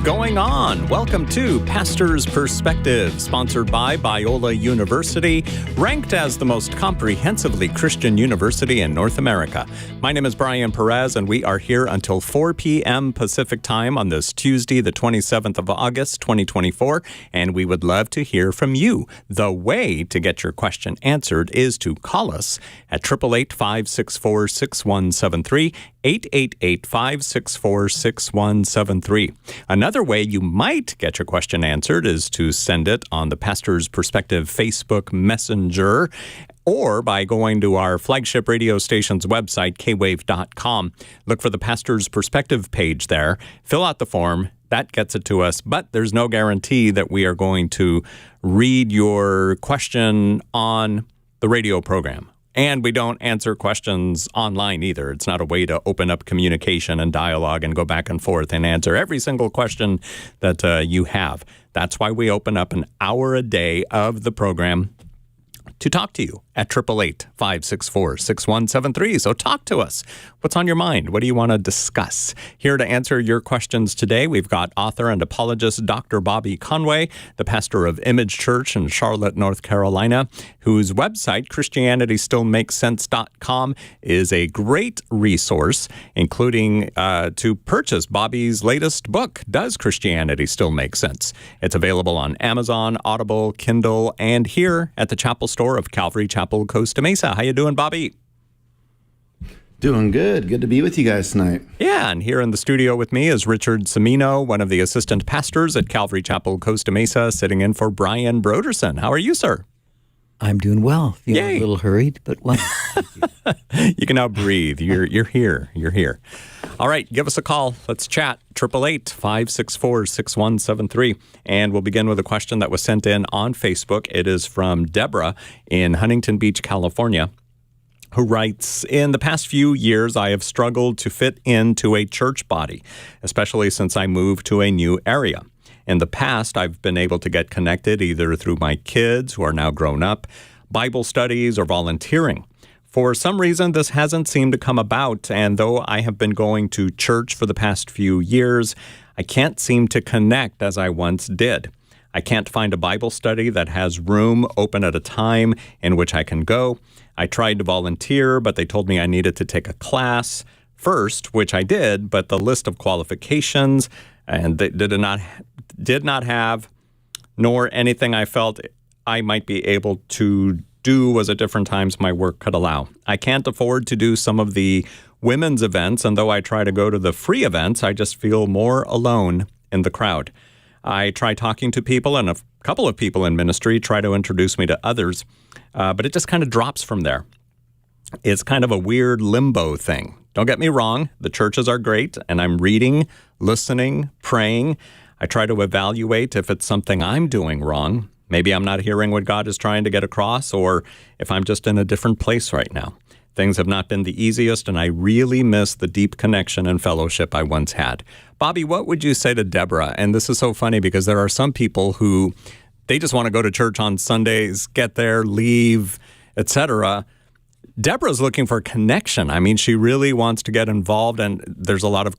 going on? Welcome to Pastor's Perspective, sponsored by Biola University, ranked as the most comprehensively Christian university in North America. My name is Brian Perez, and we are here until 4 p.m. Pacific time on this Tuesday, the 27th of August, 2024, and we would love to hear from you. The way to get your question answered is to call us at 888-564-6173, 888-564-6173. Another way you might get your question answered is to send it on the Pastor's Perspective Facebook Messenger or by going to our flagship radio station's website, kwave.com. Look for the Pastor's Perspective page there. Fill out the form. That gets it to us, but there's no guarantee that we are going to read your question on the radio program. And we don't answer questions online either. It's not a way to open up communication and dialogue and go back and forth and answer every single question that you have. That's why we open up an hour a day of the program to talk to you at 888-564-6173. So talk to us. What's on your mind? What do you want to discuss? Here to answer your questions today, we've got author and apologist Dr. Bobby Conway, the pastor of Image Church in Charlotte, North Carolina, whose website, ChristianityStillMakesSense.com, is a great resource, including to purchase Bobby's latest book, Does Christianity Still Make Sense? It's available on Amazon, Audible, Kindle, and here at the chapel store of Calvary Chapel, Costa Mesa. How you doing, Bobby? Doing good. Good to be with you guys tonight. Yeah, and here in the studio with me is Richard Semino, one of the assistant pastors at Calvary Chapel, Costa Mesa, sitting in for Brian Broderson. How are you, sir? I'm doing well. Feeling a little hurried, but well. You can now breathe. You're here. You're here. All right, give us a call. Let's chat. 888-564-6173. And we'll begin with a question that was sent in on Facebook. It is from Deborah in Huntington Beach, California, who writes, in the past few years, I have struggled to fit into a church body, especially since I moved to a new area. In the past, I've been able to get connected either through my kids, who are now grown up, Bible studies, or volunteering. For some reason, this hasn't seemed to come about, and though I have been going to church for the past few years, I can't seem to connect as I once did. I can't find a Bible study that has room open at a time in which I can go. I tried to volunteer, but they told me I needed to take a class first, which I did, but the list of qualifications and they did not have, nor anything I felt I might be able to do was at different times my work could allow. I can't afford to do some of the women's events, and though I try to go to the free events, I just feel more alone in the crowd. I try talking to people, and a couple of people in ministry try to introduce me to others, but it just kind of drops from there. It's kind of a weird limbo thing. Don't get me wrong, the churches are great, and I'm reading, listening, praying. I try to evaluate if it's something I'm doing wrong. Maybe I'm not hearing what God is trying to get across, or if I'm just in a different place right now. Things have not been the easiest, and I really miss the deep connection and fellowship I once had. Bobby, what would you say to Deborah? And this is so funny because there are some people who, they just want to go to church on Sundays, get there, leave, etc. Deborah's looking for connection. I mean, she really wants to get involved, and there's a lot of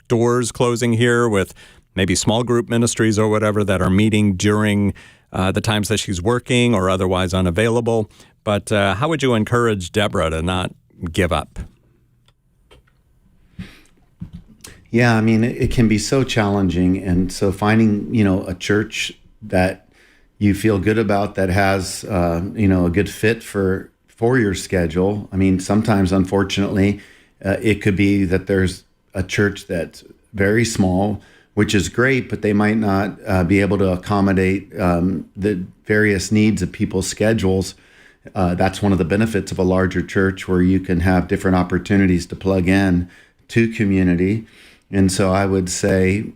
doors closing here with maybe small group ministries or whatever that are meeting during the times that she's working or otherwise unavailable. But how would you encourage Deborah to not give up? Yeah, I mean, it can be so challenging. And so finding, a church that you feel good about that has, a good fit for your schedule. I mean, sometimes, unfortunately, it could be that there's a church that's very small, which is great, but they might not be able to accommodate the various needs of people's schedules. That's one of the benefits of a larger church, where you can have different opportunities to plug in to community. And so I would say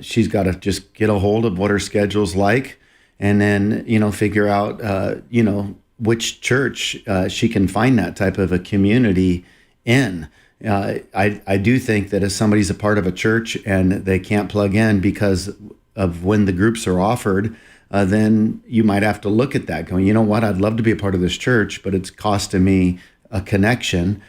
she's got to just get a hold of what her schedule's like, and then, figure out, which church she can find that type of a community in. I do think that if somebody's a part of a church and they can't plug in because of when the groups are offered, then you might have to look at that going, you know what, I'd love to be a part of this church, but it's costing me a connection.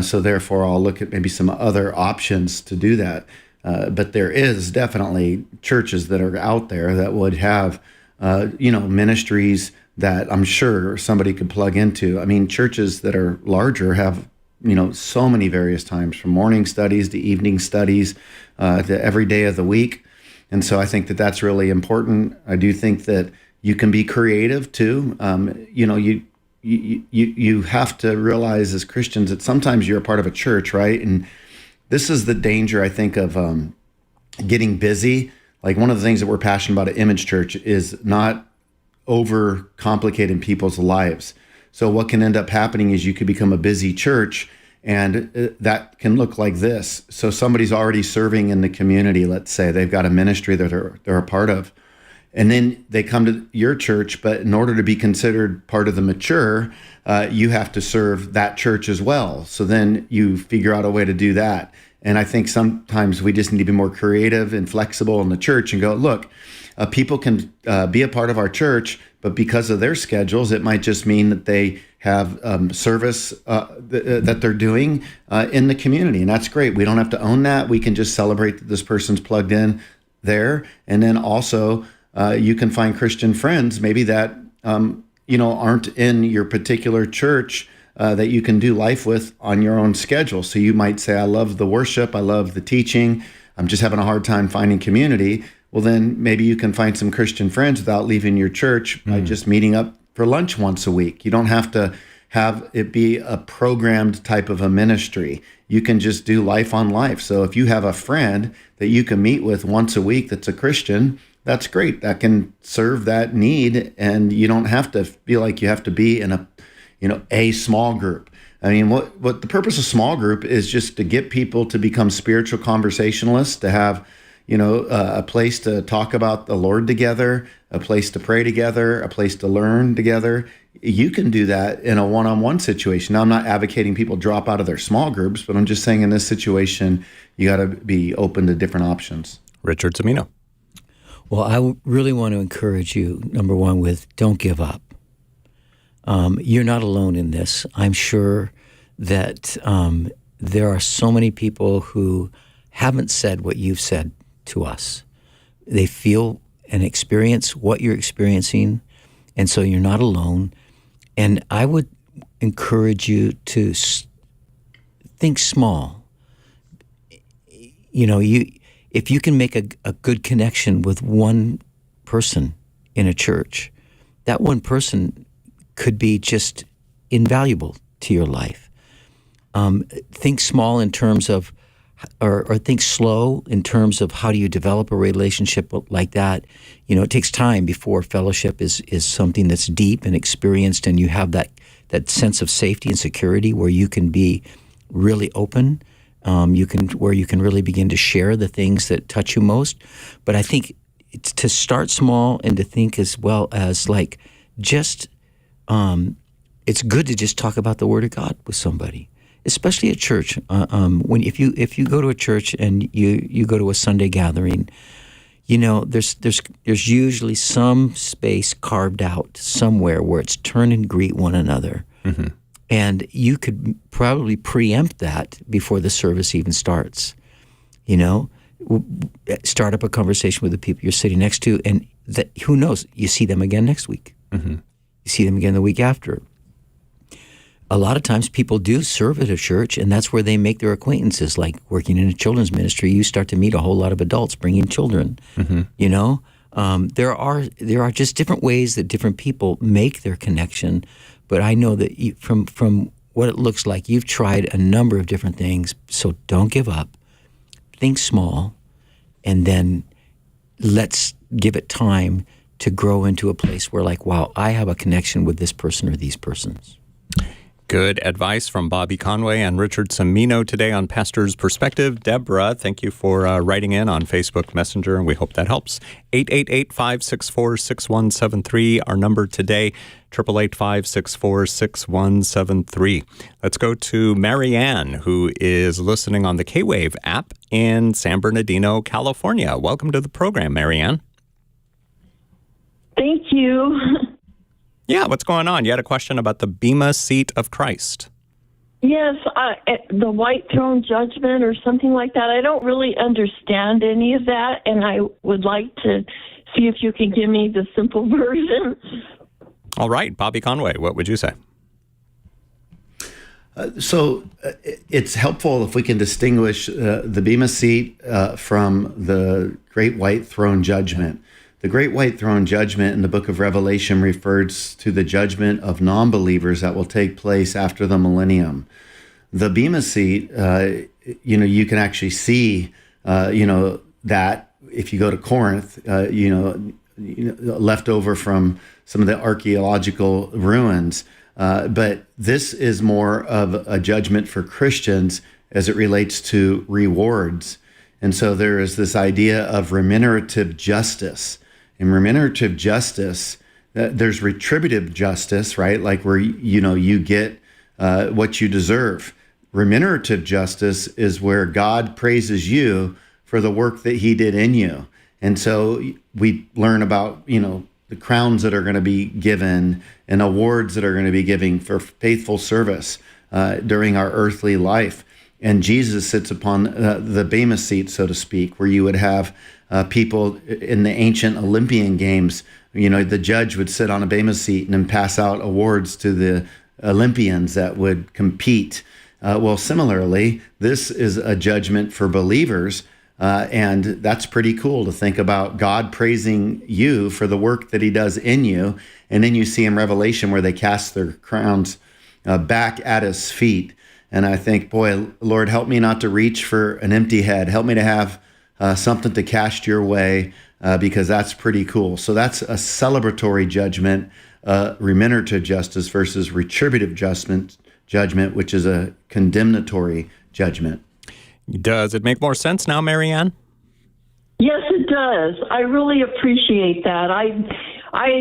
So therefore, I'll look at maybe some other options to do that. But there is definitely churches that are out there that would have, ministries that I'm sure somebody could plug into. I mean, churches that are larger have, so many various times, from morning studies to evening studies, to every day of the week. And so I think that that's really important. I do think that you can be creative too. You have to realize as Christians that sometimes you're a part of a church, right? And this is the danger, I think, of getting busy. Like, one of the things that we're passionate about at Image Church is not over complicating people's lives. So what can end up happening is you could become a busy church, and that can look like this. So somebody's already serving in the community. Let's say they've got a ministry that they're a part of, and then they come to your church. But in order to be considered part of the mature, you have to serve that church as well. So then you figure out a way to do that. And I think sometimes we just need to be more creative and flexible in the church and go, look, people can be a part of our church, but because of their schedules, it might just mean that they have service that they're doing in the community. And that's great. We don't have to own that. We can just celebrate that this person's plugged in there. And then also you can find Christian friends maybe that, aren't in your particular church that you can do life with on your own schedule. So you might say, I love the worship, I love the teaching, I'm just having a hard time finding community. Well, then maybe you can find some Christian friends without leaving your church by just meeting up for lunch once a week. You don't have to have it be a programmed type of a ministry. You can just do life on life. So if you have a friend that you can meet with once a week that's a Christian, that's great. That can serve that need, and you don't have to feel like you have to be in a small group. I mean, what the purpose of small group is just to get people to become spiritual conversationalists, to have, a place to talk about the Lord together, a place to pray together, a place to learn together. You can do that in a one-on-one situation. Now, I'm not advocating people drop out of their small groups, but I'm just saying in this situation, you got to be open to different options. Richard Cimino. Well, I really want to encourage you, number one, with don't give up. You're not alone in this. I'm sure that there are so many people who haven't said what you've said to us. They feel and experience what you're experiencing, and so you're not alone. And I would encourage you to think small. If you can make a good connection with one person in a church, that one person could be just invaluable to your life. Think small in terms of, or think slow in terms of how do you develop a relationship like that. It takes time before fellowship is something that's deep and experienced, and you have that sense of safety and security where you can be really open. Where you can really begin to share the things that touch you most. But I think it's to start small and to think as well as it's good to just talk about the Word of God with somebody, especially at church. If you go to a church and you go to a Sunday gathering, there's usually some space carved out somewhere where it's turn and greet one another. Mm-hmm. And you could probably preempt that before the service even starts. Start up a conversation with the people you're sitting next to, and who knows, you see them again next week. Mm-hmm. You see them again the week after. A lot of times people do serve at a church, and that's where they make their acquaintances. Like working in a children's ministry, you start to meet a whole lot of adults bringing children. Mm-hmm. There are just different ways that different people make their connection. But I know that from what it looks like, you've tried a number of different things. So don't give up. Think small, and then let's give it time to grow into a place where, wow, I have a connection with this person or these persons. Good advice from Bobby Conway and Richard Cimino today on Pastor's Perspective. Deborah, thank you for writing in on Facebook Messenger, and we hope that helps. 888-564-6173, our number today, 888-564-6173. Let's go to Marianne, who is listening on the K-Wave app in San Bernardino, California. Welcome to the program, Marianne. Thank you. Yeah, what's going on? You had a question about the Bema Seat of Christ. Yes, the white throne judgment or something like that. I don't really understand any of that, and I would like to see if you can give me the simple version. All right, Bobby Conway, what would you say? It's helpful if we can distinguish the Bema seat from the Great White Throne Judgment. The Great White Throne Judgment in the book of Revelation refers to the judgment of non-believers that will take place after the millennium. The Bema seat, you can actually see, that if you go to Corinth, left over from some of the archaeological ruins. But this is more of a judgment for Christians as it relates to rewards. And so there is this idea of remunerative justice. In remunerative justice, there's retributive justice, right? Like where, you get what you deserve. Remunerative justice is where God praises you for the work that he did in you. And so we learn about, the crowns that are going to be given and awards that are going to be given for faithful service during our earthly life. And Jesus sits upon the Bema seat, so to speak, where you would have people in the ancient Olympian games. The judge would sit on a Bema seat and then pass out awards to the Olympians that would compete. Well, similarly, this is a judgment for believers. And that's pretty cool to think about God praising you for the work that he does in you. And then you see in Revelation where they cast their crowns back at his feet. And I think, boy, Lord, help me not to reach for an empty head. Help me to have something to cast your way because that's pretty cool. So that's a celebratory judgment, remunerative justice versus retributive judgment, which is a condemnatory judgment. Does it make more sense now, Marianne? Yes, it does. I really appreciate that. I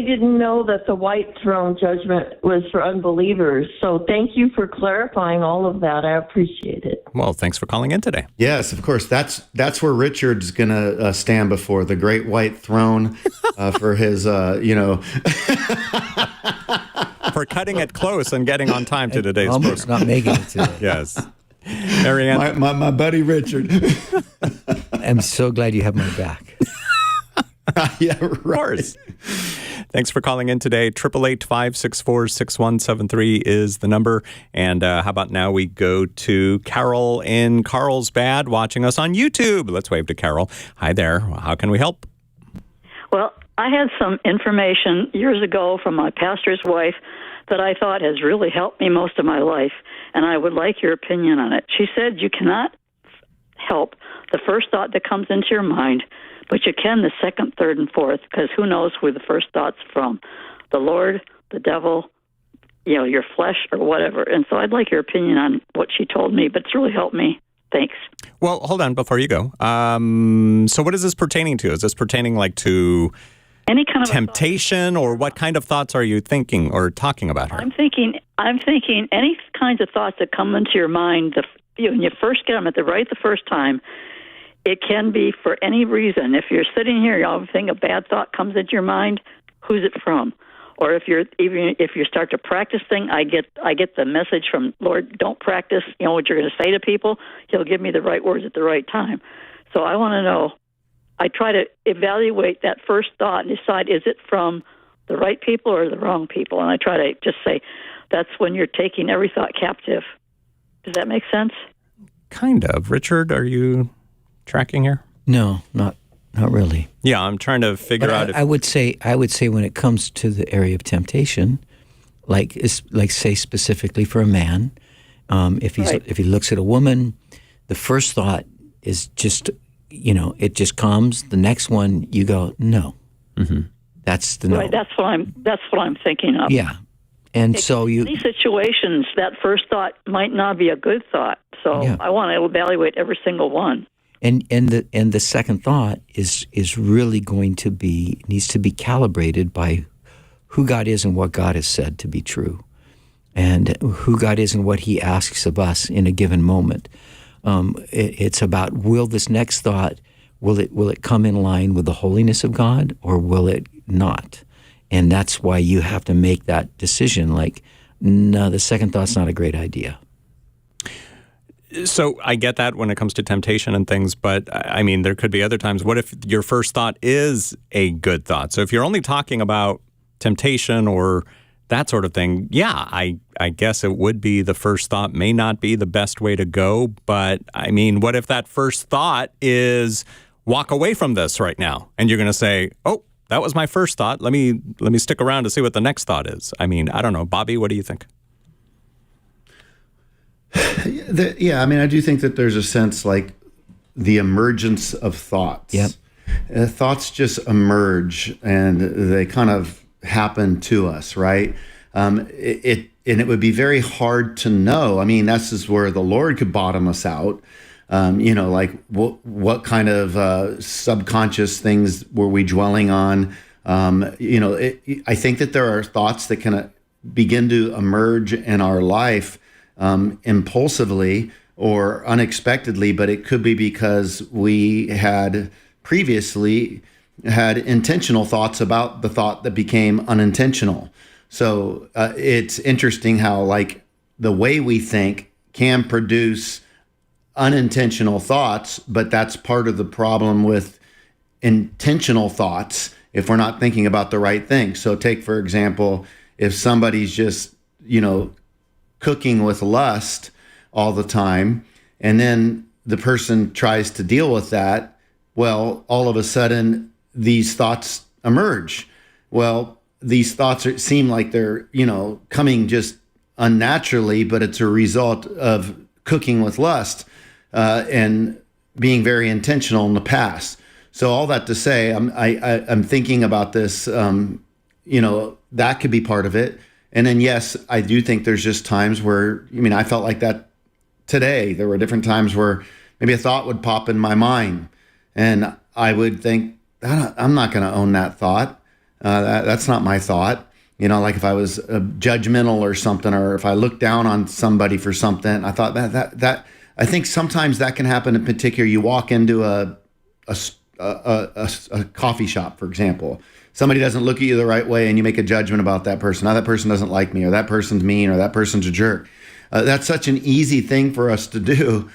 didn't know that the white throne judgment was for unbelievers. So thank you for clarifying all of that. I appreciate it. Well, thanks for calling in today. Yes, of course. That's where Richard's going to stand before the great white throne for his, For cutting it close and getting on time to today's almost program. not making it today. Yes. Marianne. my buddy Richard. I'm so glad you have my back. Yeah, right. Of course. Thanks for calling in today. 888-564-6173 is the number. And how about now we go to Carol in Carlsbad watching us on YouTube. Let's wave to Carol. Hi there. How can we help? Well, I had some information years ago from my pastor's wife that I thought has really helped me most of my life, and I would like your opinion on it. She said you cannot help the first thought that comes into your mind, but you can the second, third, and fourth, because who knows where the first thought's from, the Lord, the devil, your flesh, or whatever. And so I'd like your opinion on what she told me, but it's really helped me. Thanks. Well, hold on before you go. So what is this pertaining to? Is this pertaining to any kind of temptation, or what kind of thoughts are you thinking or talking about here? I'm thinking any kinds of thoughts that come into your mind, when you first get them the first time, it can be for any reason. If you're sitting here, you think a bad thought comes into your mind, who's it from? Or if you start to practice things, I get the message from Lord, don't practice, what you're going to say to people. He'll give me the right words at the right time. So I want to know. I try to evaluate that first thought and decide, is it from the right people or the wrong people? And I try to just say, that's when you're taking every thought captive. Does that make sense? Kind of. Richard, are you tracking here? No, not really. Yeah, I'm trying to figure out if... I would say when it comes to the area of temptation, like say specifically for a man, if he looks at a woman, the first thought is just... it just comes. The next one, you go, no. Mm-hmm. That's the no. Right. That's what I'm thinking of. Yeah, and so in these situations, that first thought might not be a good thought. So yeah. I want to evaluate every single one. And the second thought is really needs to be calibrated by who God is and what God has said to be true, and who God is and what He asks of us in a given moment. It's about, will this next thought, will it come in line with the holiness of God, or will it not? And that's why you have to make that decision. No, the second thought's not a great idea. So I get that when it comes to temptation and things, but I mean, there could be other times. What if your first thought is a good thought? So if you're only talking about temptation or that sort of thing, yeah, I guess it would be the first thought may not be the best way to go. But I mean, what if that first thought is walk away from this right now? And you're going to say, oh, that was my first thought. Let me stick around to see what the next thought is. I mean, I don't know. Bobby, what do you think? Yeah, I mean, I do think that there's a sense like the emergence of thoughts. Yep. Thoughts just emerge and they kind of happen to us, right? And it would be very hard to know. I mean, that's just where the Lord could bottom us out. Like what kind of subconscious things were we dwelling on? I think that there are thoughts that can begin to emerge in our life impulsively or unexpectedly, but it could be because we had previously had intentional thoughts about the thought that became unintentional. So it's interesting how like the way we think can produce unintentional thoughts, but that's part of the problem with intentional thoughts if we're not thinking about the right thing. So take, for example, if somebody's just, cooking with lust all the time, and then the person tries to deal with that, well, all of a sudden these thoughts emerge. Well, these thoughts seem like they're, coming just unnaturally, but it's a result of cooking with lust and being very intentional in the past. So all that to say, I'm thinking about this, that could be part of it. And then, yes, I do think there's just times where, I felt like that today. There were different times where maybe a thought would pop in my mind and I would think, I'm not going to own that thought. That's not my thought. Like if I was judgmental or something, or if I looked down on somebody for something, I thought that I think sometimes that can happen. In particular, you walk into a coffee shop, for example. Somebody doesn't look at you the right way and you make a judgment about that person. Now that person doesn't like me, or that person's mean, or that person's a jerk. That's such an easy thing for us to do.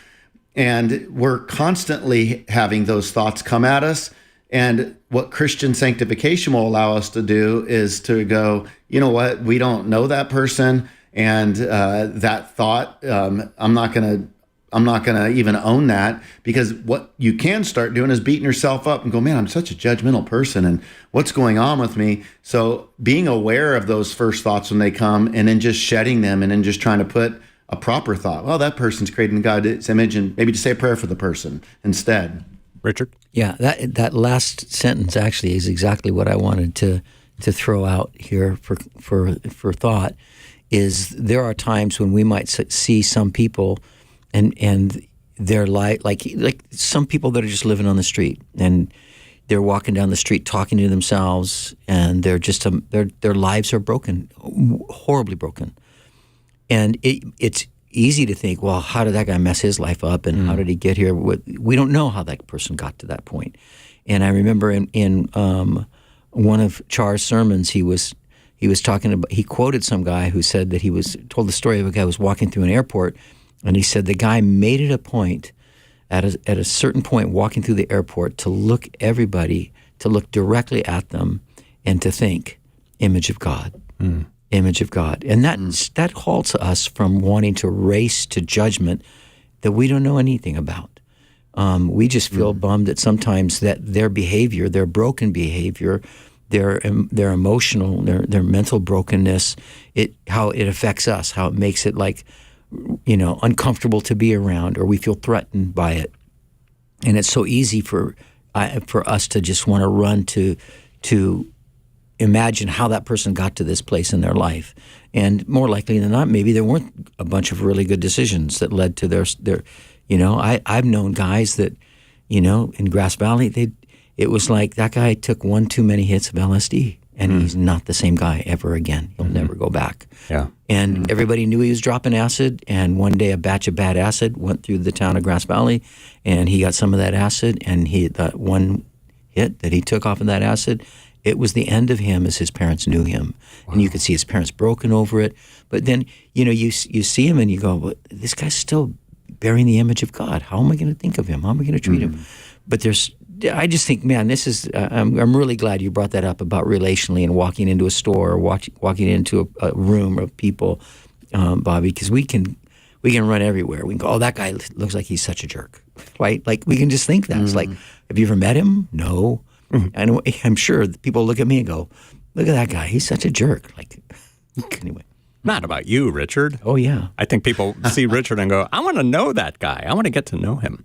And we're constantly having those thoughts come at us. And what Christian sanctification will allow us to do is to go, you know what, we don't know that person. And that thought, I'm not going to even own that, because what you can start doing is beating yourself up and go, man, I'm such a judgmental person and what's going on with me? So being aware of those first thoughts when they come, and then just shedding them, and then just trying to put a proper thought. Well, that person's created in God's image, and maybe to say a prayer for the person instead. Richard? Yeah, that last sentence actually is exactly what I wanted to throw out here for thought. Is there are times when we might see some people and their life, like some people that are just living on the street, and they're walking down the street talking to themselves, and they're just their lives are broken, horribly broken, and it's easy to think, well, how did that guy mess his life up, and how did he get here? We don't know how that person got to that point. And I remember in one of Char's sermons, he was talking about, he quoted some guy who said that told the story of a guy who was walking through an airport. And he said the guy made it a point at a certain point walking through the airport to look directly at them and to think, image of God, image of God. And that halts us from wanting to race to judgment that we don't know anything about. We just feel bummed that sometimes that their behavior, their broken behavior, their emotional, their mental brokenness, how it affects us, how it makes it like, uncomfortable to be around, or we feel threatened by it. And it's so easy for us to just want to run to imagine how that person got to this place in their life. And more likely than not, maybe there weren't a bunch of really good decisions that led to their I've known guys that, in Grass Valley, it was like that guy took one too many hits of LSD. And he's not the same guy ever again. He'll never go back. Yeah. And everybody knew he was dropping acid. And one day a batch of bad acid went through the town of Grass Valley, and he got some of that acid. And that one hit that he took off of that acid, it was the end of him as his parents knew him. Wow. And you could see his parents broken over it. But then, you see him and you go, well, this guy's still bearing the image of God. How am I going to think of him? How am I going to treat him? But I just think, man, this is, I'm really glad you brought that up about relationally and walking into a store or walking into a room of people, Bobby, because we can run everywhere. We can go, oh, that guy looks like he's such a jerk, right? Like we can just think that. It's like, have you ever met him? No. I'm sure people look at me and go, look at that guy. He's such a jerk. Like, anyway. Not about you, Richard. Oh, yeah. I think people see Richard and go, I want to know that guy. I want to get to know him.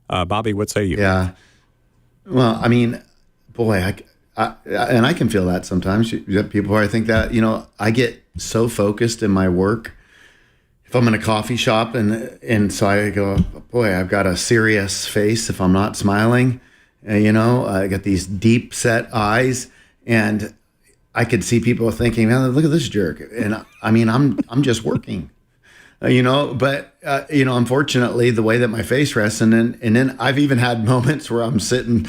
Bobby, what say you? Yeah. Well, I mean, boy, and I can feel that sometimes. You have people where I think that, I get so focused in my work. If I'm in a coffee shop and so I go, boy, I've got a serious face if I'm not smiling. I got these deep set eyes, and I could see people thinking, man, look at this jerk. And I mean, I'm just working, but unfortunately the way that my face rests, and then I've even had moments where I'm sitting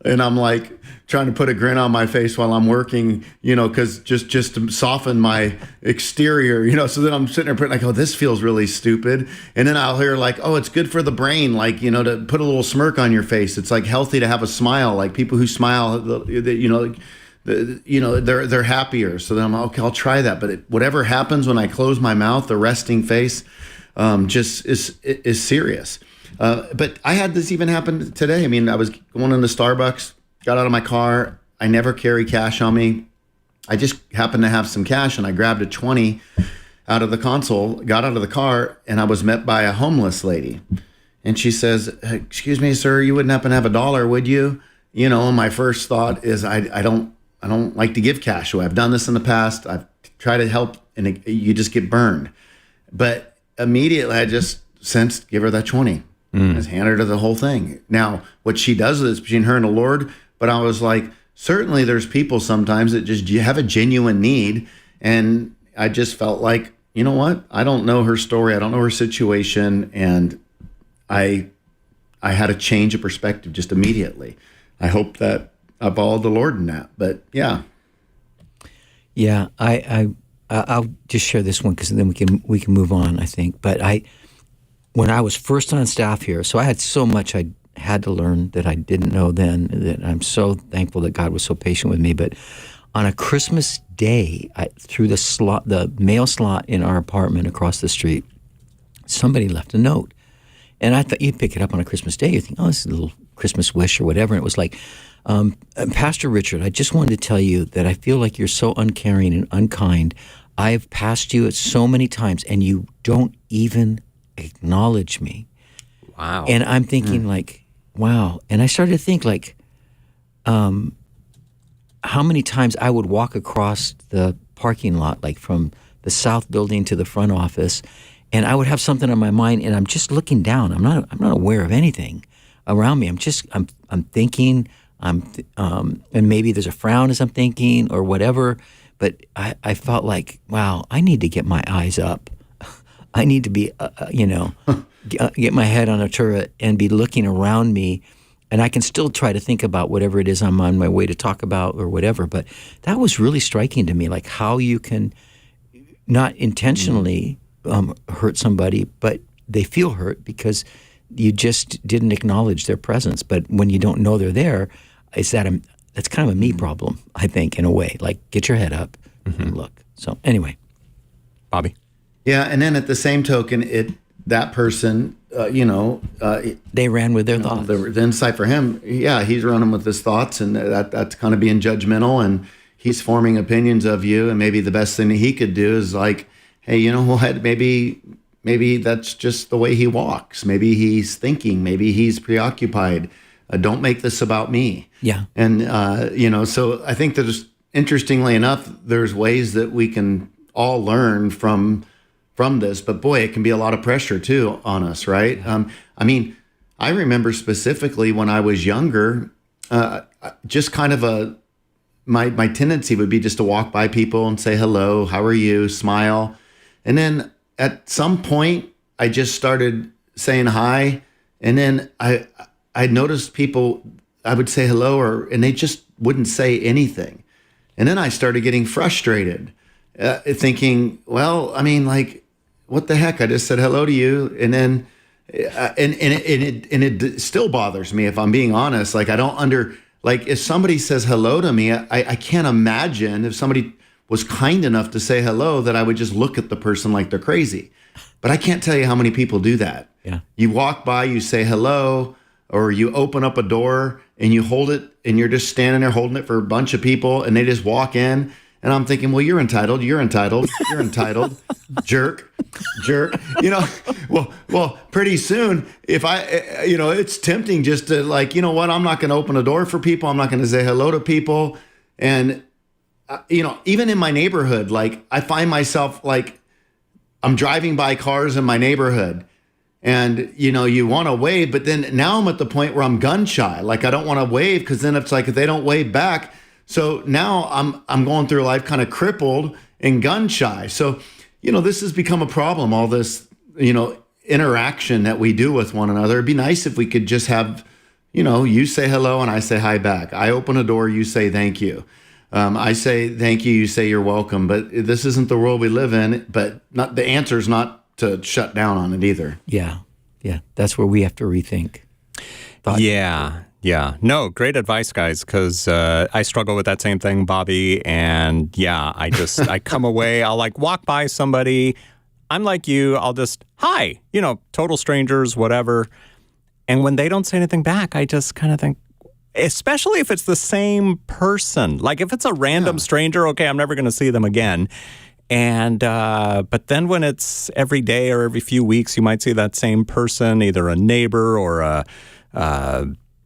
and I'm like trying to put a grin on my face while I'm working, cause just to soften my exterior, so then I'm sitting there like, oh, this feels really stupid. And then I'll hear like, oh, it's good for the brain. Like, to put a little smirk on your face. It's like healthy to have a smile. Like people who smile, they're happier. So then I'm like, okay, I'll try that. But whatever happens when I close my mouth, the resting face, just is serious. But I had this even happen today. I mean, I was going into Starbucks, got out of my car. I never carry cash on me. I just happened to have some cash, and I grabbed a 20 out of the console, got out of the car, and I was met by a homeless lady. And she says, excuse me, sir, you wouldn't happen to have $1, would you? My first thought is I don't like to give cash away. I've done this in the past. I've tried to help, and you just get burned. But immediately I just sensed, give her that 20. Just hand her to the whole thing. Now, what she does is between her and the Lord. But I was like, certainly there's people sometimes that just have a genuine need. And I just felt like, you know what? I don't know her story. I don't know her situation. And I had a change of perspective just immediately. I hope that I followed the Lord in that. But yeah. Yeah, I'll just share this one because then we can move on, I think. But when I was first on staff here, so I had so much I had to learn that I didn't know then, that I'm so thankful that God was so patient with me. But on a Christmas day, through the mail slot in our apartment across the street, somebody left a note. And I thought you'd pick it up on a Christmas day. You think, oh, this is a little Christmas wish or whatever. And it was like, Pastor Richard, I just wanted to tell you that I feel like you're so uncaring and unkind. I've passed you so many times, and you don't even acknowledge me. Wow. And I'm thinking like, wow. And I started to think like, how many times I would walk across the parking lot, like from the south building to the front office, and I would have something on my mind, and I'm just looking down. I'm not aware of anything around me. I'm thinking, and maybe there's a frown as I'm thinking or whatever. But I felt like, wow, I need to get my eyes up. I need to be, get my head on a turret and be looking around me. And I can still try to think about whatever it is I'm on my way to talk about or whatever. But that was really striking to me, like how you can not intentionally hurt somebody, but they feel hurt because you just didn't acknowledge their presence. But when you don't know they're there, that's kind of a me problem, I think, in a way. Like, get your head up and look. So anyway. Bobby? Yeah, and then at the same token, that person, they ran with their thoughts. The insight for him, he's running with his thoughts, and that's kind of being judgmental, and he's forming opinions of you. And maybe the best thing that he could do is like, hey, you know what? Maybe that's just the way he walks. Maybe he's thinking. Maybe he's preoccupied. Don't make this about me. Yeah. And so I think that interestingly enough, there's ways that we can all learn from this, but boy, it can be a lot of pressure too on us, right? I remember specifically when I was younger, just kind of my tendency would be just to walk by people and say hello, how are you, smile, and then at some point I just started saying hi, and then I noticed people, I would say hello, and they just wouldn't say anything, and then I started getting frustrated, thinking, well, what the heck? I just said hello to you. And then, it still bothers me, if I'm being honest. Like, I don't like, if somebody says hello to me, I can't imagine if somebody was kind enough to say hello that I would just look at the person like they're crazy. But I can't tell you how many people do that. Yeah. You walk by, you say hello, or you open up a door and you hold it, and you're just standing there holding it for a bunch of people, and they just walk in. And I'm thinking, well, you're entitled, jerk. Well, pretty soon, if it's tempting just to, like, you know what, I'm not going to open a door for people. I'm not going to say hello to people. And, even in my neighborhood, like, I find myself, like, I'm driving by cars in my neighborhood, and, you want to wave, but then now I'm at the point where I'm gun shy. Like, I don't want to wave, because then it's like, if they don't wave back. So now I'm going through life kind of crippled and gun shy. So, this has become a problem, all this, interaction that we do with one another. It'd be nice if we could just have, you say hello and I say hi back. I open a door, you say thank you. I say thank you, you say you're welcome. But this isn't the world we live in. But the answer is not to shut down on it either. Yeah. That's where we have to rethink. Yeah. No, great advice, guys, because I struggle with that same thing, Bobby. And I come away, I'll like walk by somebody. I'm like you, I'll just, hi, total strangers, whatever. And when they don't say anything back, I just kind of think, especially if it's the same person, like if it's a random stranger, okay, I'm never going to see them again. And but then when it's every day or every few weeks, you might see that same person, either a neighbor or a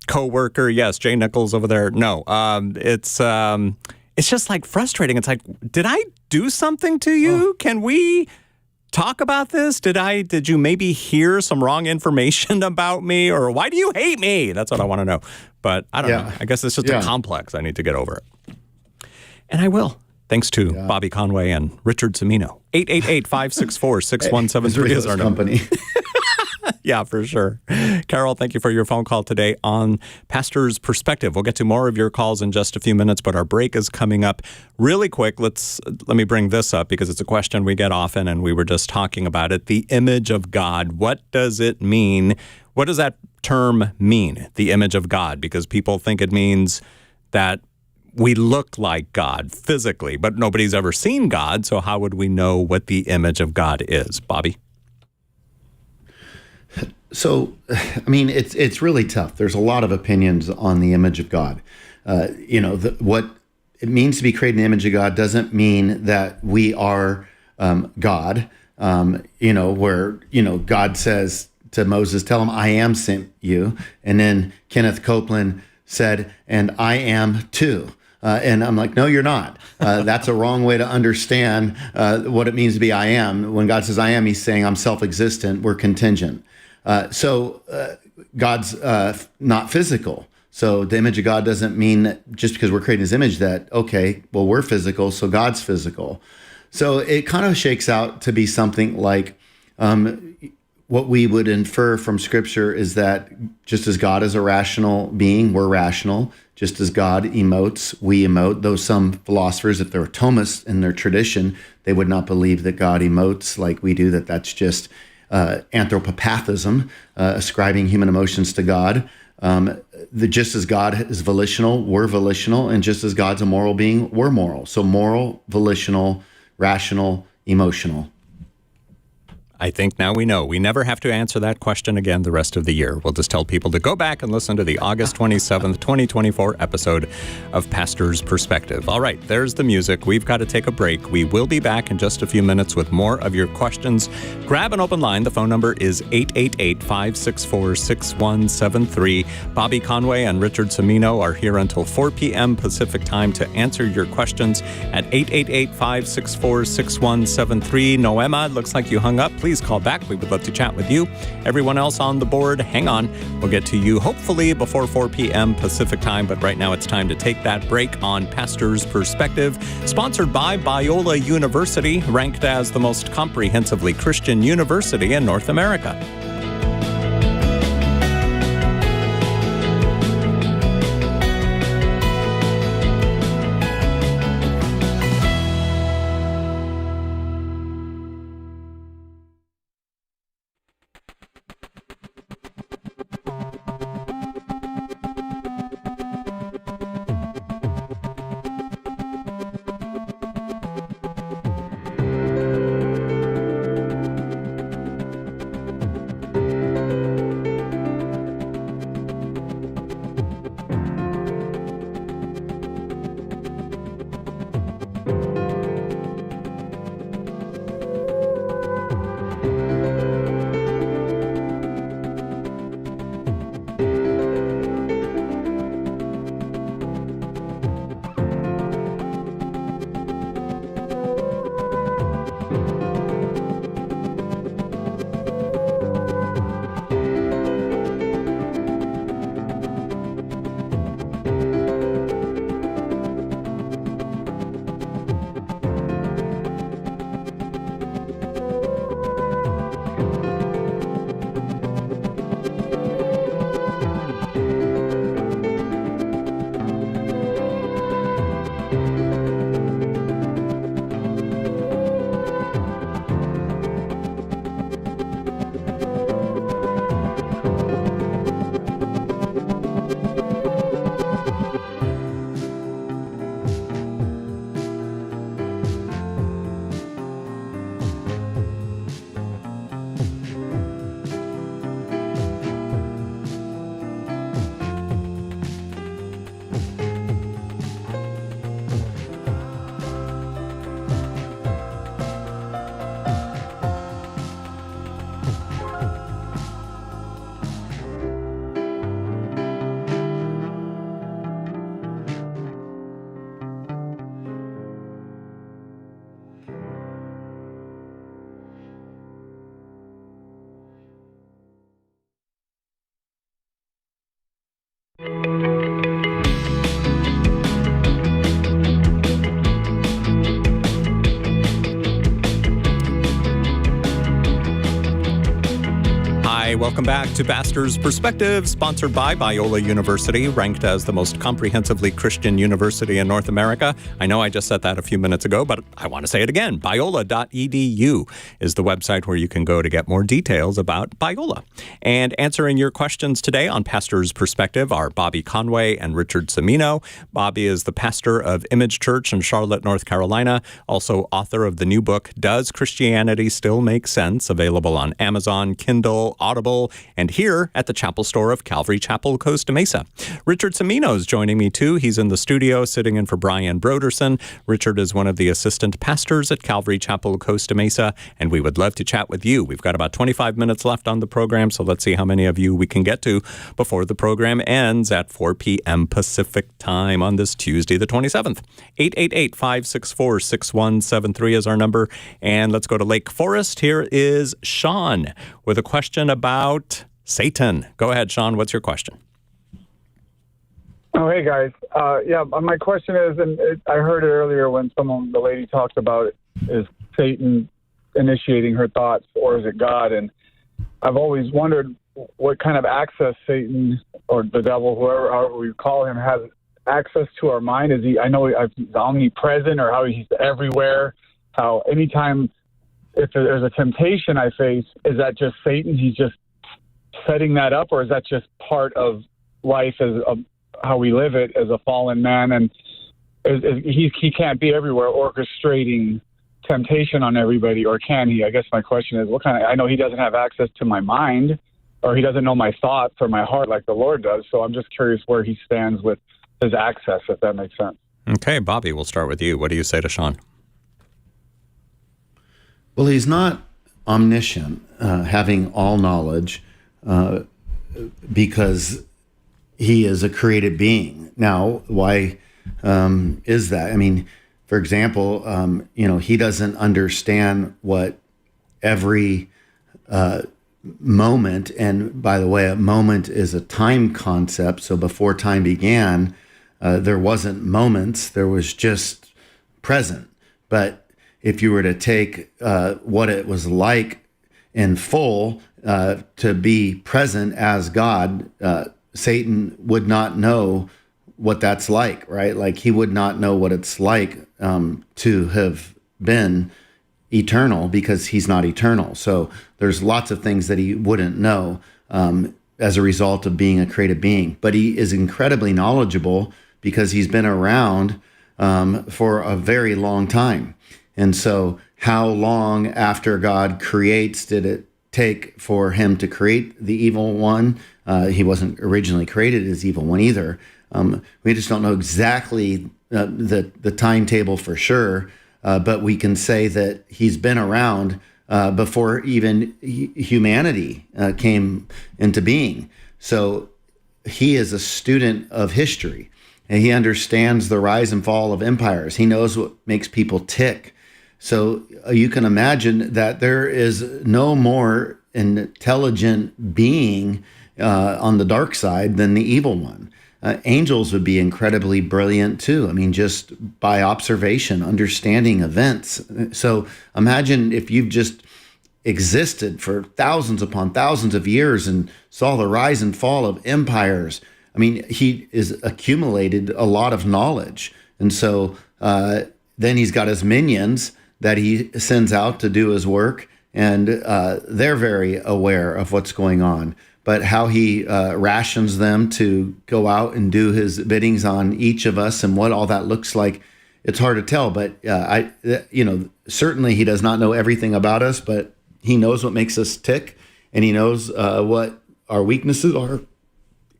coworker. Yes, Jay Nichols over there. No, it's just like frustrating. It's like, did I do something to you? Can we talk about this? Did you maybe hear some wrong information about me, or why do you hate me? That's what I want to know. But I don't know. I guess it's just a complex. I need to get over it, and I will. Thanks to Bobby Conway and Richard Cimino. 888-564-6173 is our company. Yeah, for sure. Carol, thank you for your phone call today on Pastor's Perspective. We'll get to more of your calls in just a few minutes, but our break is coming up really quick. Let me bring this up because it's a question we get often, and we were just talking about it. The image of God. What does it mean? What does that term mean, the image of God? Because people think it means that we look like God physically, but nobody's ever seen God, so how would we know what the image of God is? Bobby? So, I mean, it's really tough. There's a lot of opinions on the image of God. What it means to be created in the image of God doesn't mean that we are God. Where God says to Moses, "Tell him I am sent you," and then Kenneth Copeland said, "And I am too." And I'm like, no, you're not. That's a wrong way to understand what it means to be I am. When God says I am, he's saying I'm self-existent. We're contingent. So God's not physical. So the image of God doesn't mean that just because we're creating his image that, okay, well, we're physical, so God's physical. So it kind of shakes out to be something like what we would infer from Scripture is that just as God is a rational being, we're rational. Just as God emotes, we emote. Though some philosophers, if they're Thomists in their tradition, they would not believe that God emotes like we do, that's just anthropopathism, ascribing human emotions to God. Just as God is volitional, we're volitional. And just as God's a moral being, we're moral. So moral, volitional, rational, emotional. I think now we know. We never have to answer that question again the rest of the year. We'll just tell people to go back and listen to the August 27th, 2024 episode of Pastor's Perspective. All right, there's the music. We've got to take a break. We will be back in just a few minutes with more of your questions. Grab an open line. The phone number is 888-564-6173. Bobby Conway and Richard Cimino are here until 4 p.m. Pacific time to answer your questions at 888-564-6173. Noema, looks like you hung up. Please call back. We would love to chat with you. Everyone else on the board, hang on. We'll get to you hopefully before 4 p.m. Pacific time, but right now it's time to take that break on Pastor's Perspective. Sponsored by Biola University, ranked as the most comprehensively Christian university in North America. Hi, welcome back to Pastor's Perspective, sponsored by Biola University, ranked as the most comprehensively Christian university in North America. I know I just said that a few minutes ago, but I want to say it again. Biola.edu is the website where you can go to get more details about Biola. And answering your questions today on Pastor's Perspective are Bobby Conway and Richard Cimino. Bobby is the pastor of Image Church in Charlotte, North Carolina, also author of the new book, Does Christianity Still Make Sense? Available on Amazon, Kindle, Audible, and here at the chapel store of Calvary Chapel, Costa Mesa. Richard Cimino is joining me too. He's in the studio sitting in for Brian Broderson. Richard is one of the assistant pastors at Calvary Chapel, Costa Mesa, and we would love to chat with you. We've got about 25 minutes left on the program, so let's see how many of you we can get to before the program ends at 4 p.m. Pacific time on this Tuesday, the 27th. 888-564-6173 is our number, and let's go to Lake Forest. Here is Sean with a question about Satan. Go ahead, Sean. What's your question? Oh, hey, guys. My question is, I heard it earlier when the lady talked about it, is Satan initiating her thoughts, or is it God? And I've always wondered what kind of access Satan or the devil, however we call him, has access to our mind. Is he? I know he's omnipresent, or how he's everywhere. How anytime if there's a temptation I face, is that just Satan? He's just setting that up, or is that just part of life as how we live it as a fallen man? And he can't be everywhere orchestrating temptation on everybody, or can he? I guess my question is, I know he doesn't have access to my mind, or he doesn't know my thoughts or my heart like the Lord does. So I'm just curious where he stands with his access, if that makes sense. Okay, Bobby, we'll start with you. What do you say to Sean? Well, he's not omniscient, having all knowledge, because he is a created being. Now, why is that? I mean, for example, he doesn't understand what every moment, and by the way, a moment is a time concept. So before time began, there wasn't moments, there was just present. But if you were to take what it was like in full to be present as God, Satan would not know what that's like, right? Like he would not know what it's like to have been eternal, because he's not eternal. So there's lots of things that he wouldn't know as a result of being a created being. But he is incredibly knowledgeable because he's been around for a very long time. And so how long after God creates did it take for him to create the evil one? He wasn't originally created as evil one either. We just don't know exactly the timetable for sure, but we can say that he's been around before even humanity came into being. So he is a student of history, and he understands the rise and fall of empires. He knows what makes people tick. So you can imagine that there is no more intelligent being on the dark side than the evil one. Angels would be incredibly brilliant too. I mean, just by observation, understanding events. So imagine if you've just existed for thousands upon thousands of years and saw the rise and fall of empires. I mean, he is accumulated a lot of knowledge. And so then he's got his minions that he sends out to do his work, and they're very aware of what's going on. But how he rations them to go out and do his biddings on each of us and what all that looks like, it's hard to tell. But certainly he does not know everything about us, but he knows what makes us tick, and he knows what our weaknesses are,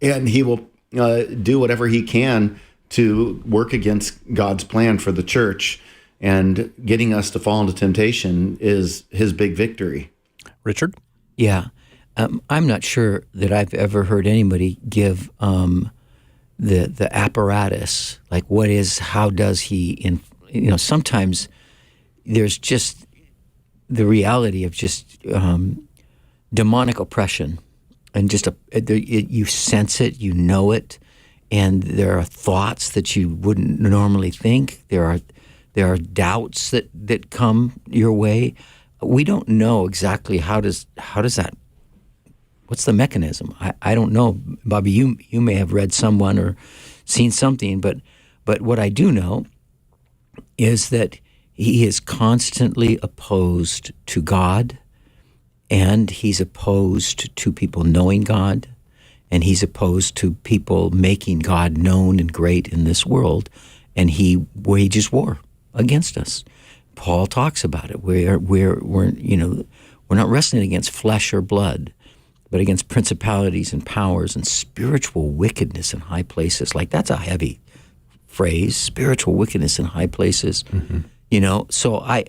and he will do whatever he can to work against God's plan for the church. And getting us to fall into temptation is his big victory. Richard? Yeah. I'm not sure that I've ever heard anybody give the apparatus, like how does he, sometimes there's just the reality of just demonic oppression, and just you sense it, you know it, and there are thoughts that you wouldn't normally think. There are doubts that come your way. We don't know exactly how does that What's the mechanism? I don't know. Bobby, you may have read someone or seen something, but what I do know is that he is constantly opposed to God, and he's opposed to people knowing God, and he's opposed to people making God known and great in this world, and he wages war against us. Paul talks about it. We're not wrestling against flesh or blood, but against principalities and powers and spiritual wickedness in high places. Like, that's a heavy phrase, spiritual wickedness in high places. So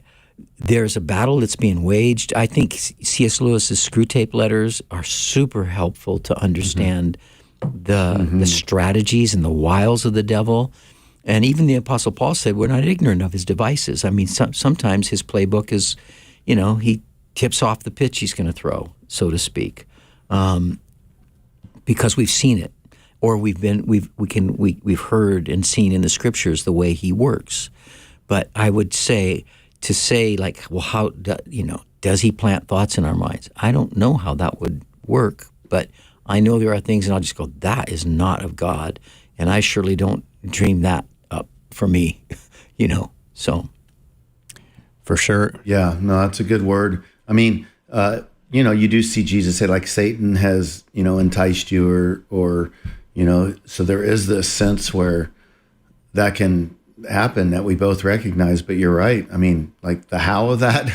there's a battle that's being waged. I think C.S. Lewis's Screw Tape Letters are super helpful to understand the strategies and the wiles of the devil. And even the Apostle Paul said, we're not ignorant of his devices. I mean, sometimes his playbook is, he tips off the pitch he's going to throw, so to speak, because we've seen it, or we've heard and seen in the scriptures the way he works. But I would say, like, well, how does he plant thoughts in our minds? I don't know how that would work, but I know there are things, and I'll just go, that is not of God, and I surely don't dream that up for me, so. For sure. Yeah, no, that's a good word. I mean, you do see Jesus say, like, Satan has, enticed you or so there is this sense where that can happen that we both recognize, but you're right. I mean, like, the how of that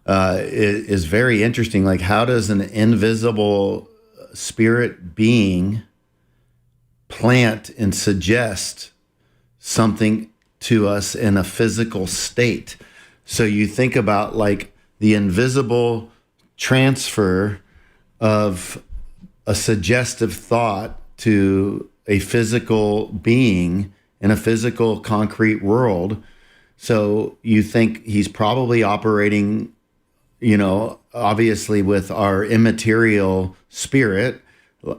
is very interesting. Like, how does an invisible spirit being plant and suggest something to us in a physical state? So you think about, like, the invisible transfer of a suggestive thought to a physical being in a physical concrete world. So you think he's probably operating, obviously with our immaterial spirit.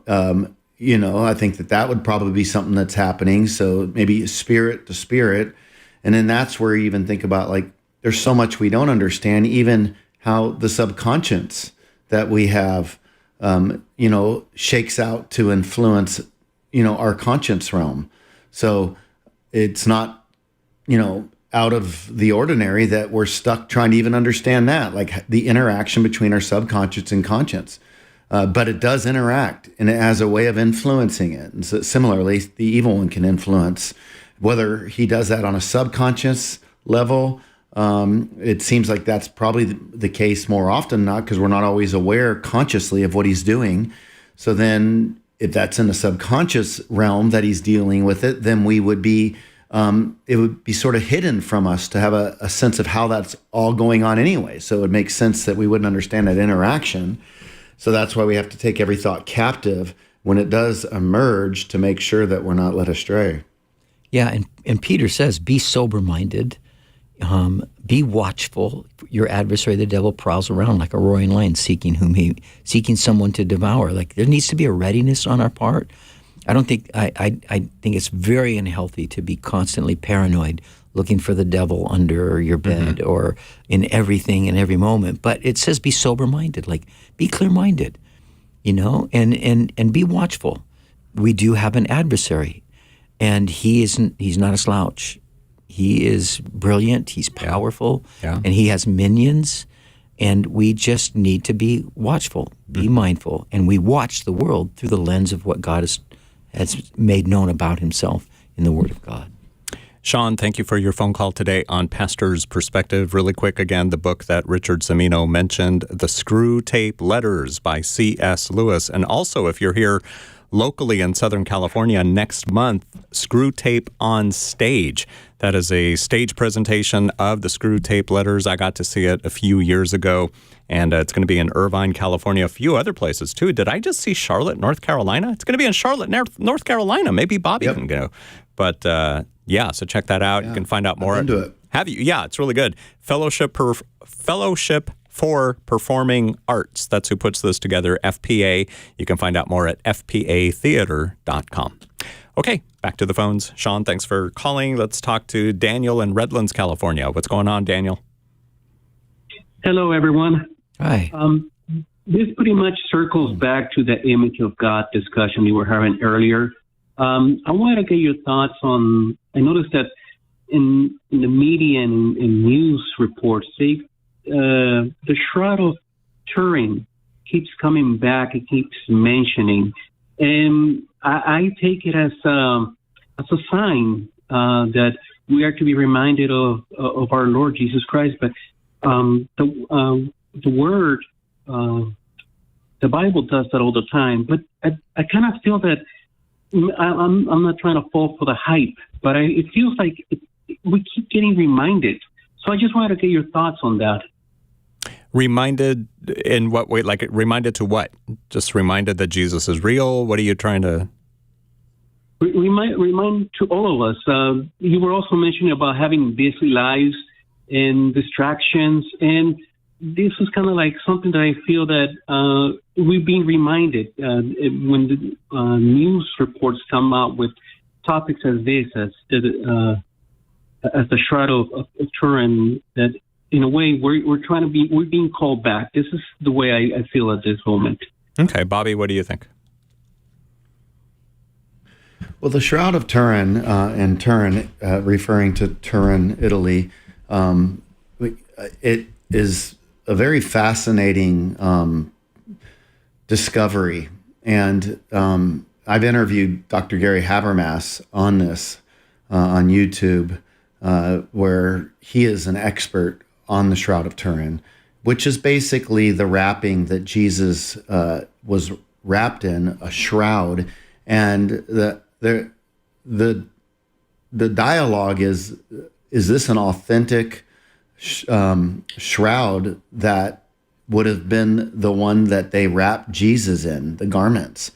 I think that would probably be something that's happening. So maybe spirit to spirit. And then that's where you even think about, like, there's so much we don't understand, even how the subconscious that we have, shakes out to influence, our conscience realm. So it's not, out of the ordinary that we're stuck trying to even understand that, like the interaction between our subconscious and conscience. But it does interact, and it has a way of influencing it. And so similarly, the evil one can influence, whether he does that on a subconscious level. It seems like that's probably the case more often, not because we're not always aware consciously of what he's doing. So then if that's in the subconscious realm that he's dealing with it, then we would be, it would be sort of hidden from us to have a sense of how that's all going on anyway. So it makes sense that we wouldn't understand that interaction. So that's why we have to take every thought captive when it does emerge, to make sure that we're not led astray. Yeah, and Peter says, be sober-minded, be watchful. Your adversary, the devil, prowls around like a roaring lion, seeking someone to devour. Like, there needs to be a readiness on our part. I think it's very unhealthy to be constantly paranoid, looking for the devil under your bed or in everything in every moment. But it says be sober-minded, like, be clear-minded, and be watchful. We do have an adversary, and he's not a slouch. He is brilliant, he's powerful, and he has minions, and we just need to be watchful, be mindful, and we watch the world through the lens of what God has made known about himself in the Word of God. Sean, thank you for your phone call today on Pastor's Perspective. Really quick, again, the book that Richard Cimino mentioned, The Screw Tape Letters by C.S. Lewis. And also, if you're here locally in Southern California next month, Screw Tape on Stage. That is a stage presentation of the Screw Tape Letters. I got to see it a few years ago, and it's going to be in Irvine, California, a few other places too. Did I just see Charlotte, North Carolina? It's going to be in Charlotte, North Carolina. Maybe Bobby can go. But so check that out. You can find out more. I've been to it. Have you? Yeah, it's really good. Fellowship for Performing Arts. That's who puts this together, FPA. You can find out more at fpatheater.com. Okay, back to the phones. Sean, thanks for calling. Let's talk to Daniel in Redlands, California. What's going on, Daniel? Hello, everyone. Hi. this pretty much circles back to the image of God discussion we were having earlier. I wanted to get your thoughts on, I noticed that in the media and in news reports, the Shroud of Turin keeps coming back, it keeps mentioning. And I take it as a sign that we are to be reminded of our Lord Jesus Christ. But the word, the Bible does that all the time. But I kind of feel that I'm not trying to fall for the hype, but it feels like we keep getting reminded. So I just wanted to get your thoughts on that. Reminded in what way? Like reminded to what? Just reminded that Jesus is real? What are you trying to... Remind to all of us. You were also mentioning about having busy lives and distractions, and this is kind of like something that I feel that we've been reminded when the news reports come out with topics as this, as the Shroud of Turin, that in a way we're being called back. This is the way I feel at this moment. Okay, Bobby, what do you think? Well, the Shroud of Turin, and Turin, referring to Turin, Italy, it is a very fascinating discovery. And I've interviewed Dr. Gary Habermas on this on YouTube, where he is an expert on the Shroud of Turin, which is basically the wrapping that Jesus was wrapped in, a shroud. And the dialogue is this an authentic shroud that would have been the one that they wrapped Jesus in, the garments?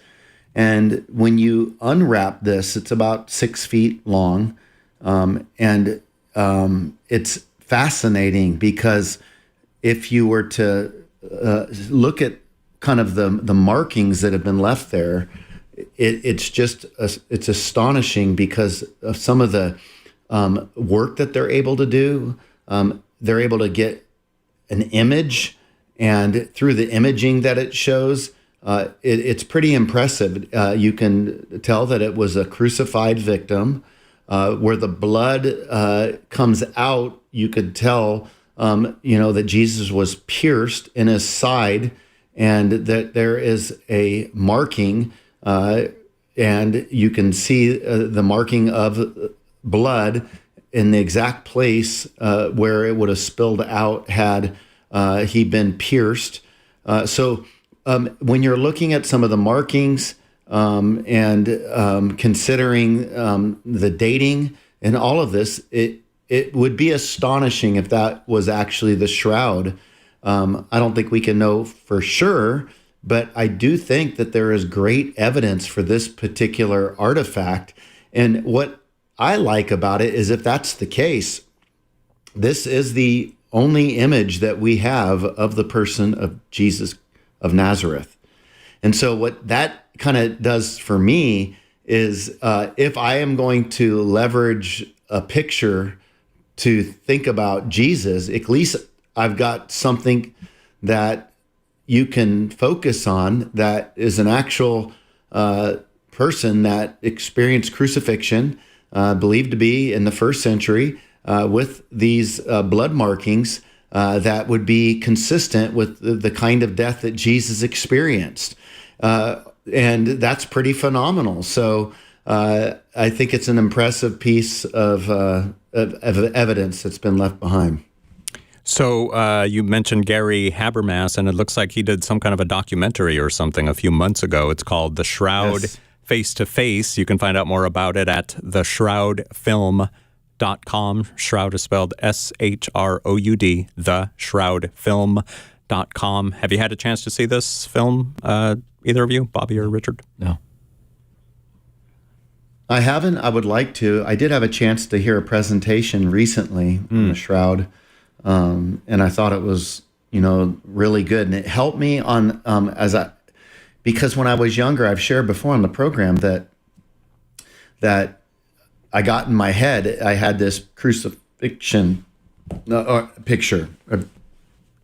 And when you unwrap this, it's about 6 feet long, and it's fascinating because if you were to look at kind of the markings that have been left there, it's astonishing because of some of the work that they're able to do. They're able to get an image, and through the imaging that it shows, it's pretty impressive. You can tell that it was a crucified victim. Where the blood comes out, you could tell, that Jesus was pierced in his side, and that there is a marking. And you can see the marking of blood in the exact place where it would have spilled out had he been pierced. So when you're looking at some of the markings and considering the dating and all of this, it would be astonishing if that was actually the shroud. I don't think we can know for sure, but I do think that there is great evidence for this particular artifact. And what I like about it is if that's the case, this is the only image that we have of the person of Jesus of Nazareth. And so what that kind of does for me is if I am going to leverage a picture to think about Jesus, at least I've got something that you can focus on that is an actual person that experienced crucifixion, believed to be in the first century, with these blood markings that would be consistent with the kind of death that Jesus experienced. And that's pretty phenomenal. So I think it's an impressive piece of evidence that's been left behind. So you mentioned Gary Habermas, and it looks like he did some kind of a documentary or something a few months ago. It's called The Shroud Face to Face. You can find out more about it at theshroudfilm.com. Shroud is spelled S-H-R-O-U-D, theshroudfilm.com. Have you had a chance to see this film, either of you, Bobby or Richard? No. I haven't. I would like to. I did have a chance to hear a presentation recently on the Shroud. And I thought it was, really good. And it helped me on, because when I was younger, I've shared before on the program that I got in my head, I had this crucifixion picture of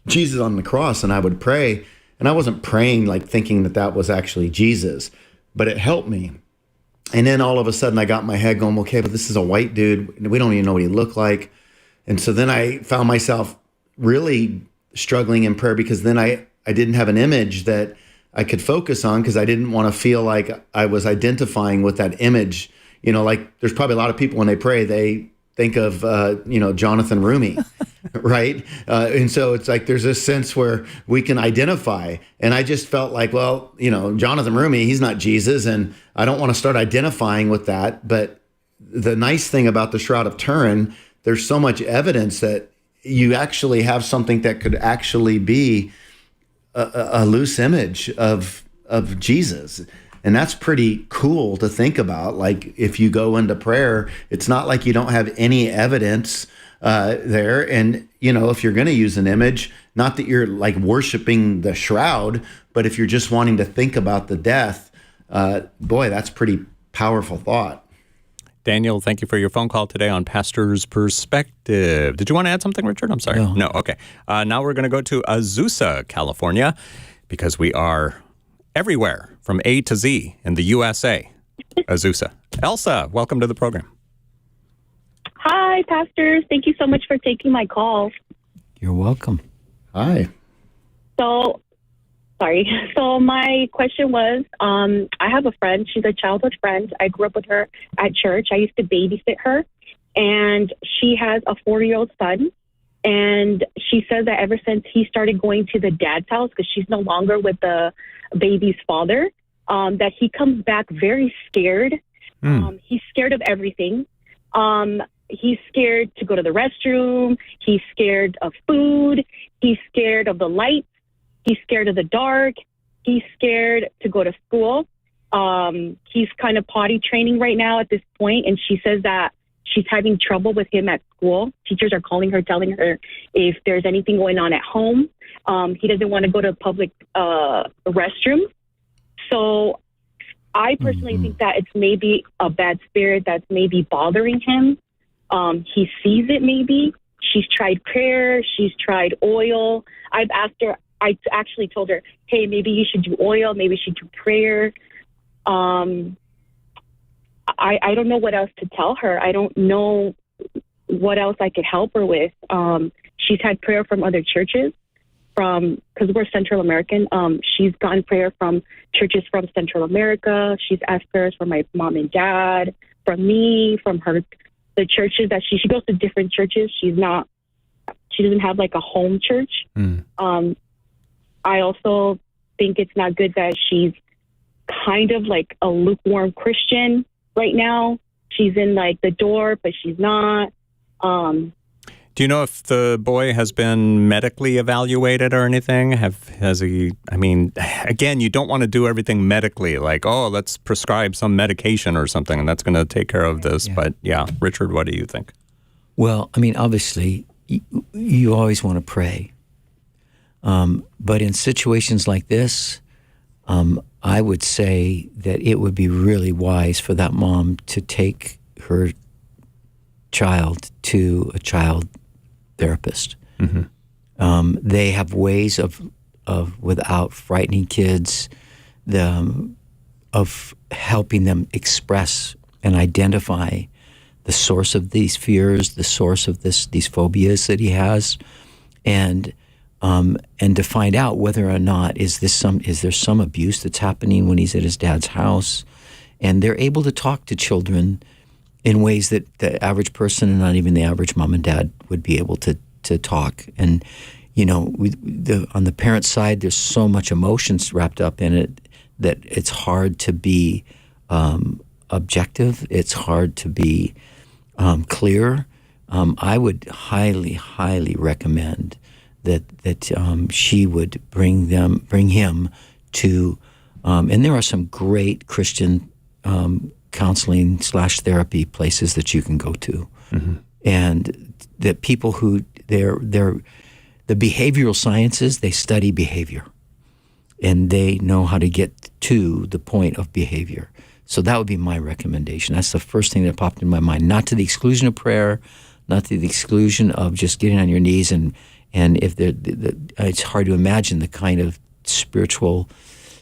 Jesus on the cross, and I would pray, And I wasn't praying like thinking that that was actually Jesus, but it helped me. And then all of a sudden I got in my head going, okay, but this is a white dude. We don't even know what he looked like. And so then I found myself really struggling in prayer, because then I didn't have an image that I could focus on, because I didn't want to feel like I was identifying with that image. You know, like there's probably a lot of people when they pray, they think of, Jonathan Rumi, right? And so it's like there's this sense where we can identify. And I just felt like, well, Jonathan Rumi, he's not Jesus, and I don't want to start identifying with that. But the nice thing about the Shroud of Turin, there's so much evidence that you actually have something that could actually be a loose image of Jesus. And that's pretty cool to think about. Like if you go into prayer, it's not like you don't have any evidence there. And, if you're going to use an image, not that you're like worshiping the shroud, but if you're just wanting to think about the death, boy, that's pretty powerful thought. Daniel, thank you for your phone call today on Pastor's Perspective. Did you want to add something, Richard? I'm sorry. No. Okay. Now we're going to go to Azusa, California, because we are everywhere from A to Z in the USA. Azusa. Elsa, welcome to the program. Hi, pastors. Thank you so much for taking my call. You're welcome. Hi. So my question was, I have a friend. She's a childhood friend. I grew up with her at church. I used to babysit her, and she has a 4-year-old son. And she says that ever since he started going to the dad's house, because she's no longer with the baby's father, that he comes back very scared. He's scared of everything. He's scared to go to the restroom. He's scared of food. He's scared of the lights. He's scared of the dark. He's scared to go to school. He's kind of potty training right now at this point, and she says that she's having trouble with him at school. Teachers are calling her, telling her if there's anything going on at home. He doesn't want to go to public restrooms. So I personally think that it's maybe a bad spirit that's maybe bothering him. He sees it maybe. She's tried prayer. She's tried oil. I've asked her, I actually told her, hey, maybe you should do oil. Maybe you should do prayer. I don't know what else to tell her. I don't know what else I could help her with. She's had prayer from other churches, because we're Central American. She's gotten prayer from churches from Central America. She's asked prayers from my mom and dad, from me, from the churches that she goes to different churches. She doesn't have like a home church. I also think it's not good that she's kind of like a lukewarm Christian right now. She's in like the door, but she's not. Do you know if the boy has been medically evaluated or anything? Has he? I mean, again, you don't want to do everything medically, like, oh, let's prescribe some medication or something, and that's going to take care of this. Yeah. But yeah, Richard, what do you think? Well, I mean, obviously, you always want to pray. But in situations like this, I would say that it would be really wise for that mom to take her child to a child therapist. They have ways of without frightening kids, of helping them express and identify the source of these fears, the source of these phobias that he has, and to find out whether or not is there some abuse that's happening when he's at his dad's house, and they're able to talk to children in ways that the average person and not even the average mom and dad would be able to talk. And on the parent side, there's so much emotions wrapped up in it that it's hard to be objective. It's hard to be clear. I would highly recommend that she would bring him to, and there are some great Christian counseling / therapy places that you can go to, and that people who the behavioral sciences, they study behavior, and they know how to get to the point of behavior. So that would be my recommendation. That's the first thing that popped in my mind. Not to the exclusion of prayer, not to the exclusion of just getting on your knees and if it's hard to imagine the kind of spiritual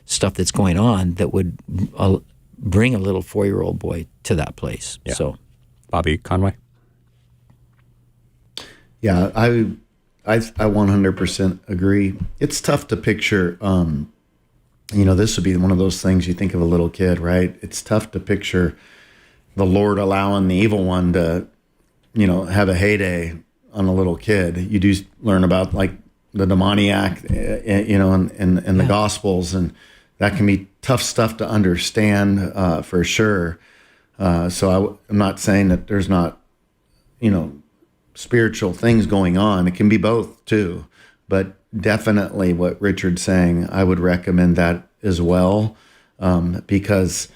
stuff that's going on that would bring a little 4-year-old boy to that place. Yeah. So, Bobby Conway? Yeah, I 100% agree. It's tough to picture, this would be one of those things you think of a little kid, right? It's tough to picture the Lord allowing the evil one to, have a heyday on a little kid. You do learn about like the demoniac, in the Gospels, and that can be tough stuff to understand for sure. So I'm not saying that there's not, spiritual things going on. It can be both too, but definitely what Richard's saying, I would recommend that as well, because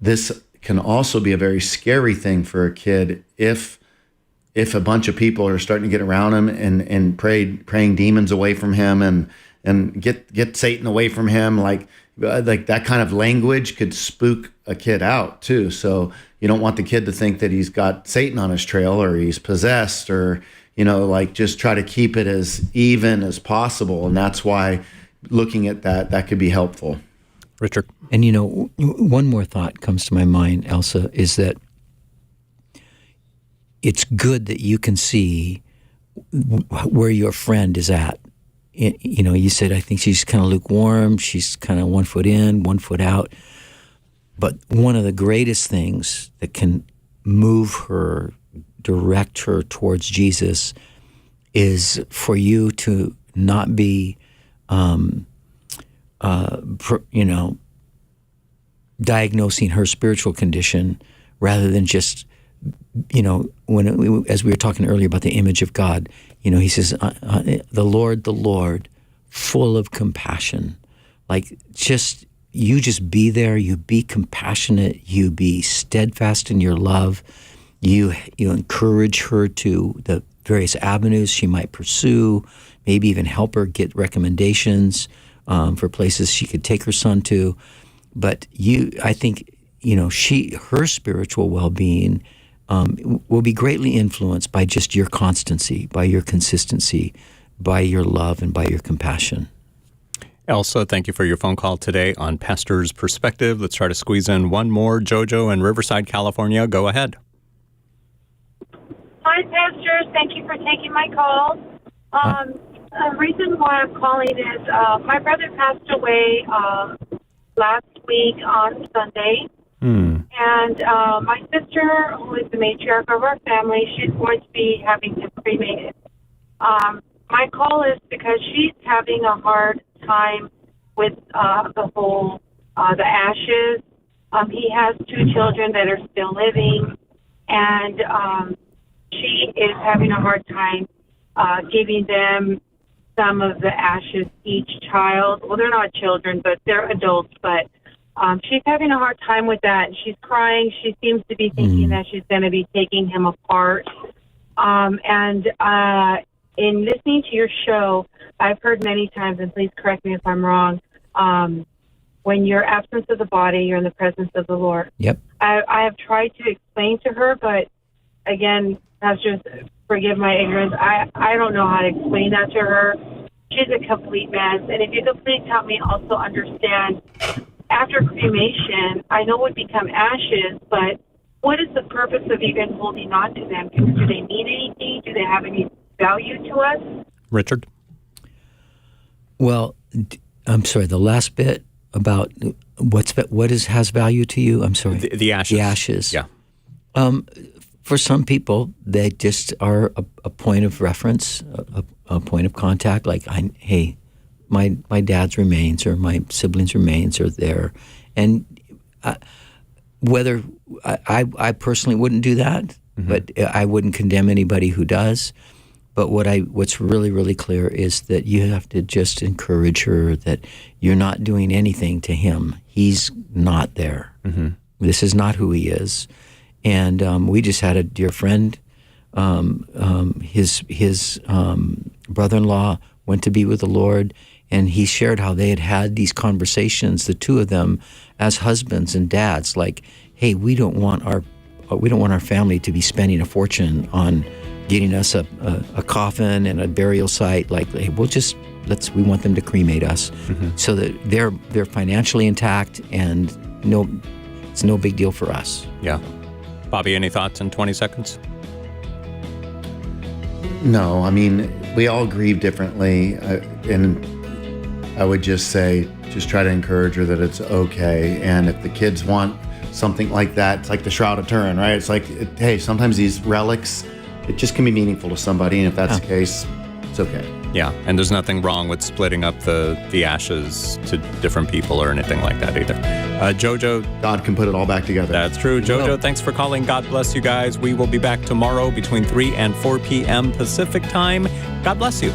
this can also be a very scary thing for a kid if a bunch of people are starting to get around him and praying demons away from him and get Satan away from him, like that kind of language could spook a kid out too. So you don't want the kid to think that he's got Satan on his trail or he's possessed, or just try to keep it as even as possible. And that's why looking at that could be helpful. Richard? And one more thought comes to my mind, Elsa, is that it's good that you can see where your friend is at. You said, I think she's kind of lukewarm. She's kind of 1 foot in, 1 foot out. But one of the greatest things that can move her, direct her towards Jesus, is for you to not be, diagnosing her spiritual condition, rather than just, as we were talking earlier about the image of God, he says, the Lord, full of compassion. Like, you just be there, you be compassionate, you be steadfast in your love, you encourage her to the various avenues she might pursue, maybe even help her get recommendations for places she could take her son to. But I think, her spiritual well-being will be greatly influenced by just your constancy, by your consistency, by your love, and by your compassion. Elsa, thank you for your phone call today on Pastor's Perspective. Let's try to squeeze in one more. Jojo in Riverside, California. Go ahead. Hi, pastors. Thank you for taking my call. The reason why I'm calling is my brother passed away last week on Sunday. And my sister, who is the matriarch of our family, she's going to be having him cremated. My call is because she's having a hard time with the whole, the ashes. He has 2 children that are still living, and she is having a hard time giving them some of the ashes each child. Well, they're not children, but they're adults, but she's having a hard time with that. She's crying. She seems to be thinking that she's going to be taking him apart. In listening to your show, I've heard many times, and please correct me if I'm wrong, when you're absent of the body, you're in the presence of the Lord. Yep. I have tried to explain to her, but again, pastors, forgive my ignorance. I don't know how to explain that to her. She's a complete mess. And if you could please help me also understand, after cremation, I know it would become ashes, but what is the purpose of even holding on to them? Do they mean anything? Do they have any value to us? Richard? Well, I'm sorry, the last bit about what has value to you? I'm sorry. The ashes. The ashes. Yeah. For some people, they just are a point of reference, a point of contact. Like, hey, my dad's remains or my siblings' remains are there, and whether I personally wouldn't do that, but I wouldn't condemn anybody who does. But what's really, really clear is that you have to just encourage her that you're not doing anything to him. He's not there. This is not who he is. And we just had a dear friend, his brother-in-law went to be with the Lord, and he shared how they had these conversations, the two of them, as husbands and dads, like, hey, we don't want our family to be spending a fortune on getting us a coffin and a burial site. Like, hey, we'll just we want them to cremate us, so that they're financially intact, and it's no big deal for us. Yeah. Bobby, any thoughts in 20 seconds? No, I mean, we all grieve differently, and I would just say, just try to encourage her that it's okay. And if the kids want something like that, it's like the Shroud of Turin, right? It's like, hey, sometimes these relics, it just can be meaningful to somebody, and if that's the case, it's okay. Yeah, and there's nothing wrong with splitting up the ashes to different people or anything like that either. Jojo. God can put it all back together. That's true. Jojo, thanks for calling. God bless you guys. We will be back tomorrow between 3 and 4 p.m. Pacific time. God bless you.